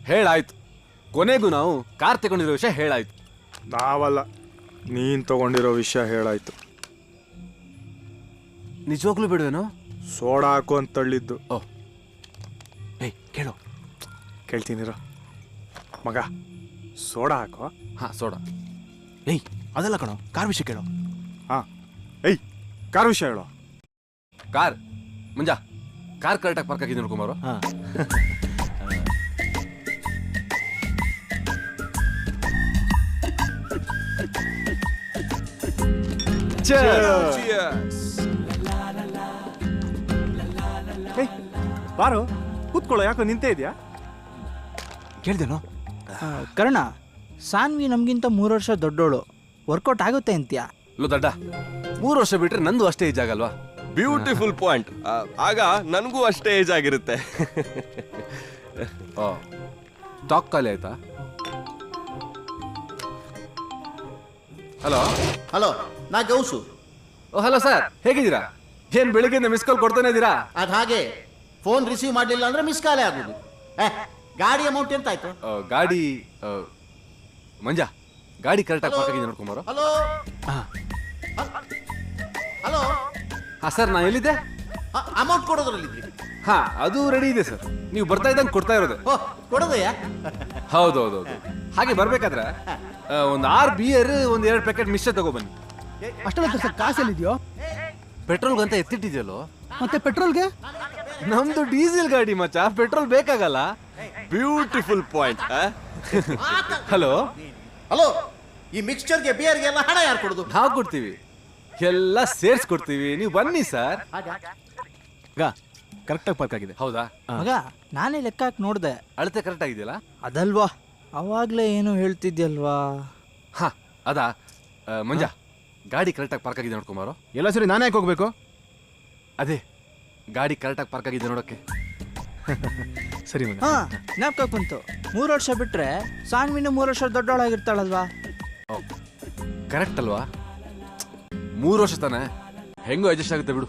ಹೇಳಾಯ್ತು. ಕೊನೆಗೂ ನಾವು ಕಾರ್ ತಗೊಂಡಿರೋ ವಿಷಯ ಹೇಳಾಯ್ತು. ನಾವಲ್ಲ, ನೀನ್ ತಗೊಂಡಿರೋ ವಿಷಯ ಹೇಳಾಯ್ತು. ನಿಜವಾಗ್ಲೂ ಬಿಡುವೇನೋ? ಸೋಡಾ ಹಾಕು ಅಂತ ತಳ್ಳಿದ್ದು. ಓ ಏಯ್ ಕೇಳು. ಕೇಳ್ತೀನಿರ ಮಗ, ಸೋಡಾ ಹಾಕೋ. ಹಾ ಸೋಡಾ. ಏಯ್ ಅದೆಲ್ಲ ಕಣೋ, ಕಾರ್ ವಿಷಯ ಕೇಳು. ಹಾ ಏಯ್, ಕಾರ್ ವಿಷಯ ಹೇಳೋ. ಕಾರ್ ಮುಂಜಾ ಕಾರ್ ಕರೆಕ್ಟಾಗಿ ಪಾರ್ಕ್ ಆಗಿದ್ದು ನೋಡ್ಕೊಂಬಾರೋ. ಹಾ ಏಯ್ ಬಾರೋ, ಕೂತ್ಕೊಳ್ಳೋ. ಯಾಕೋ ನಿಂತೇ ಇದೆಯಾ? ಕೇಳ್ದೇನೋ? ಕರ್ಣ, ಸಾನ್ವಿ ನಮಗಿಂತ 3 ವರ್ಷ ದೊಡ್ಡೋಳು, ವರ್ಕೌಟ್ ಆಗುತ್ತೆ ಅಂತ್ಯಾ? ಲೋ ದಡ್ಡ, 3 ವರ್ಷ ಬಿಟ್ರೆ ನಂದು ಅಷ್ಟೇ ಏಜ್ ಆಗಲ್ವಾ? Beautiful point. ಆಗ ನನಗೂ ಅಷ್ಟೇ ಏಜ್ ಆಗಿರುತ್ತೆ. ಓ ಟಾಕ್ ಖಾಲಿ ಆಯ್ತಾ? ಹಲೋ ಹಲೋ, ನಾ ಗೌಸು. ಓ ಹಲೋ ಸರ್, ಹೇಗಿದ್ದೀರಾ? ಏನ್ ಬೆಳಿಗ್ಗೆಯಿಂದ ಮಿಸ್ ಕಾಲ್ ಕೊಡ್ತಾನೆ ಇದ್ದೀರಾ? ಅದು ಹಾಗೆ, ಫೋನ್ ರಿಸೀವ್ ಮಾಡಲಿಲ್ಲ ಅಂದ್ರೆ ಮಿಸ್ ಕಾಲೇ ಆಗೋದು. ಗಾಡಿ ಅಮೌಂಟ್ ಎಂತ ಆಯ್ತು? ಗಾಡಿ ಮಂಜಾ, ಗಾಡಿ ಕರೆಕ್ಟಾಗಿ ಪಾರ್ಕ್ ಆಗಿದೆ ನೋಡ್ಕೊಂಬಾರೋ. ಹಲೋ ಹಲೋ, ಹಾ ಸರ್, ನಾನು ಎಲ್ಲಿದ್ದೆ? ಅಮೌಂಟ್ ಕೊಡೋದ್ರಲ್ಲಿದ್ರಿ? ಹಾ ಅದು ರೆಡಿ ಇದೆ ಸರ್, ನೀವು ಬರ್ತಾ ಇದ್ದಂಗೆ ಕೊಡ್ತಾ ಇರೋದು. ಓ, ಕೊಡೋದಯ್ಯ? ಹೌದೌದೌದು. ಹಾಗೆ ಬರ್ಬೇಕಾದ್ರೆ ಒಂದು 6 ಬಿಯರ್, ಒಂದು 2 ಪ್ಯಾಕೆಟ್ ಮಿಶ್ರ ತಗೊಬನ್ನಿ. ಅಷ್ಟೆಲ್ಲ ಸರ್ ಕಾಸಲ್ಲಿದೆಯೋ? ಪೆಟ್ರೋಲ್ಗಂತ ಎತ್ತಿಟ್ಟಿದ್ಯಲ್ಲೋ. ಮತ್ತೆ ಪೆಟ್ರೋಲ್ಗೆ? ನಮ್ದು ಡೀಸೆಲ್ ಗಾಡಿ ಮಚ್ಚ, ಪೆಟ್ರೋಲ್ ಬೇಕಾಗಲ್ಲ. Beautiful point. ಹಲೋ ಹಲೋ, ಈ ಮಿಕ್ಸ್ಚರ್ಗೆ ಬಿಯರ್ಗೆ ಎಲ್ಲ ಹಣ ಯಾರು ಕೊಡೋದು? ನಾವು ಕೊಡ್ತೀವಿ, ಎಲ್ಲ ಸೇರ್ಸ್ಕೊಡ್ತೀವಿ, ನೀವು ಬನ್ನಿ ಸರ್. ಈಗ ಕರೆಕ್ಟಾಗಿ ಪಾರ್ಕ್ ಆಗಿದೆ. ಹೌದಾ? ಮಗ, ನಾನೇ ಲೆಕ್ಕ ಹಾಕಿ ನೋಡ್ದೆ, ಅಳತೆ ಕರೆಕ್ಟ್ ಆಗಿದೆಯಲ್ಲ? ಅದಲ್ವಾ ಅವಾಗ್ಲೇ ಏನು ಹೇಳ್ತಿದ್ಯಲ್ವಾ? ಹಾ ಅದಾ. ಮಂಜಾ, ಗಾಡಿ ಕರೆಕ್ಟಾಗಿ ಪಾರ್ಕ್ ಆಗಿದೆ ನೋಡ್ಕೊಂಬಾರೋ. ಎಲ್ಲ ಸರಿ ನಾನೇ ಯಾಕೆ ಹೋಗ್ಬೇಕು? ಅದೇ ಗಾಡಿ ಕರೆಕ್ಟಾಗಿ ಪಾರ್ಕ್ ಆಗಿದೆ ನೋಡೋಕ್ಕೆ. ಸರಿ ಮಗ. ಹಾ ಜ್ಞಾಪಕ ಬಂತು, 3 ವರ್ಷ ಬಿಟ್ರೆ ಸಾನ್ವಿನ 3 ವರ್ಷ ದೊಡ್ಡವಳಾಗಿರ್ತಾಳಲ್ವಾ? ಕರೆಕ್ಟ್ ಅಲ್ವಾ? 3 ವರ್ಷ ತಾನೆ, ಹೆಂಗೋ ಅಡ್ಜಸ್ಟ್ ಆಗುತ್ತೆ ಬಿಡು.